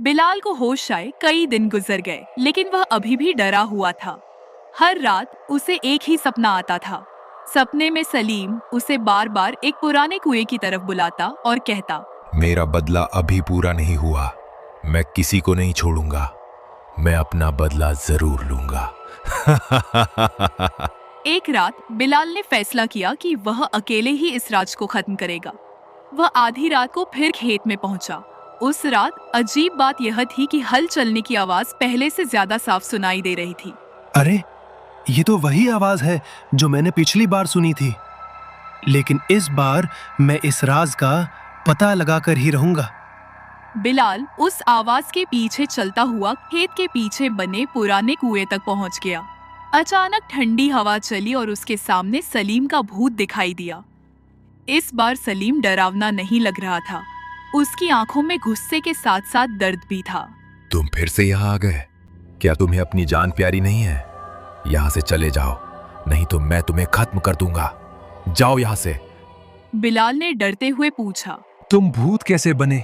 बिलाल को होश आए कई दिन गुजर गए, लेकिन वह अभी भी डरा हुआ था। हर रात उसे एक ही सपना आता था। सपने में सलीम उसे बार बार एक पुराने कुएं की तरफ बुलाता और कहता, मेरा बदला अभी पूरा नहीं हुआ, मैं किसी को नहीं छोड़ूंगा, मैं अपना बदला जरूर लूंगा। एक रात बिलाल ने फैसला किया कि वह अकेले ही इस राज को खत्म करेगा। वह आधी रात को फिर खेत में पहुंचा। उस रात अजीब बात यह थी कि हल चलने की आवाज पहले से ज्यादा साफ सुनाई दे रही थी। अरे, ये तो वही आवाज है जो मैंने पिछली बार सुनी थी, लेकिन इस बार मैं इस राज का पता लगाकर ही रहूंगा। बिलाल उस आवाज के पीछे चलता हुआ खेत के पीछे बने पुराने कुएं तक पहुंच गया। अचानक ठंडी हवा चली और उसके सामने सलीम का भूत दिखाई दिया। इस बार सलीम डरावना नहीं लग रहा था, उसकी आंखों में गुस्से के साथ साथ दर्द भी था। तुम फिर से यहाँ आ गए? क्या तुम्हें अपनी जान प्यारी नहीं है? यहाँ से चले जाओ, नहीं तो मैं तुम्हें खत्म कर दूंगा। जाओ यहाँ से। बिलाल ने डरते हुए पूछा, तुम भूत कैसे बने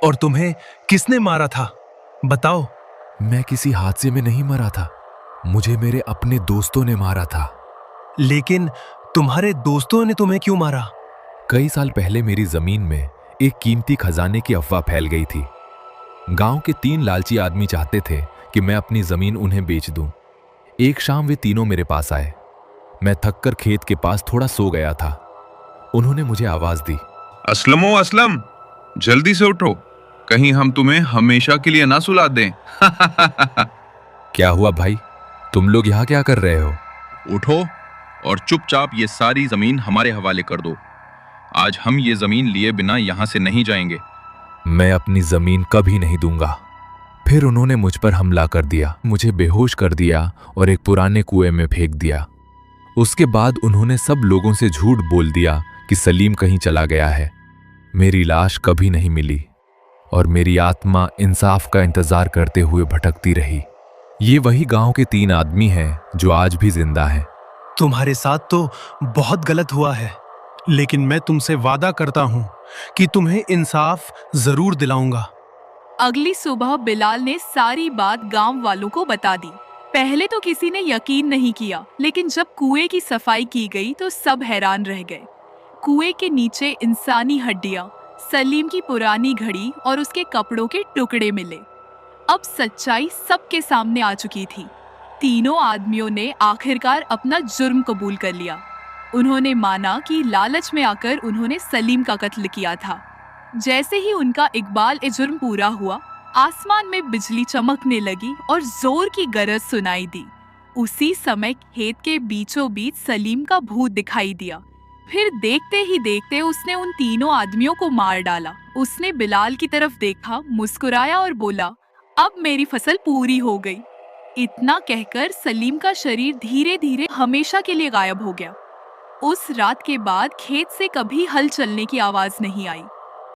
और तुम्हें किसने मारा था? बताओ। मैं किसी हादसे में नहीं मरा था, मुझे मेरे अपने दोस्तों ने मारा था। लेकिन तुम्हारे दोस्तों ने तुम्हें क्यों मारा? कई साल पहले मेरी जमीन में एक कीमती खजाने की अफवाह फैल गई थी। गांव के 3 लालची आदमी चाहते थे कि मैं अपनी जमीन उन्हें बेच दूं। एक शाम वे तीनों मेरे पास आए। मैं थककर खेत के पास थोड़ा सो गया था। उन्होंने मुझे आवाज दी, असलमो असलम, जल्दी से उठो, कहीं हम तुम्हें हमेशा के लिए ना सुला दें। क्या हुआ भाई, तुम लोग यहाँ क्या कर रहे हो? उठो और चुपचाप ये सारी जमीन हमारे हवाले कर दो। आज हम ये जमीन लिए बिना यहाँ से नहीं जाएंगे। मैं अपनी जमीन कभी नहीं दूंगा। फिर उन्होंने मुझ पर हमला कर दिया, मुझे बेहोश कर दिया और एक पुराने कुएं में फेंक दिया। उसके बाद उन्होंने सब लोगों से झूठ बोल दिया कि सलीम कहीं चला गया है। मेरी लाश कभी नहीं मिली और मेरी आत्मा इंसाफ का इंतजार करते हुए भटकती रही। ये वही गांव के 3 आदमी हैं जो आज भी जिंदा हैं। तुम्हारे साथ तो बहुत गलत हुआ है, लेकिन मैं तुमसे वादा करता हूं कि तुम्हें इंसाफ जरूर दिलाऊंगा। अगली सुबह बिलाल ने सारी बात गांव वालों को बता दी। पहले तो किसी ने यकीन नहीं किया, लेकिन जब कुएं की सफाई की गई तो सब हैरान रह गए। कुएं के नीचे इंसानी हड्डियां, सलीम की पुरानी घड़ी और उसके कपड़ों के टुकड़े मिले। अब सच्चाई सबके सामने आ चुकी थी। तीनों आदमियों ने आखिरकार अपना जुर्म कबूल कर लिया। उन्होंने माना कि लालच में आकर उन्होंने सलीम का कत्ल किया था। जैसे ही उनका इक़बाल-ए-जुर्म पूरा हुआ, आसमान में बिजली चमकने लगी और जोर की गरज सुनाई दी। उसी समय खेत के बीचों बीच सलीम का भूत दिखाई दिया। फिर देखते ही देखते उसने उन तीनों आदमियों को मार डाला। उसने बिलाल की तरफ देखा, मुस्कुराया और बोला, अब मेरी फसल पूरी हो गई। इतना कहकर सलीम का शरीर धीरे धीरे हमेशा के लिए गायब हो गया। उस रात के बाद खेत से कभी हल चलने की आवाज नहीं आई।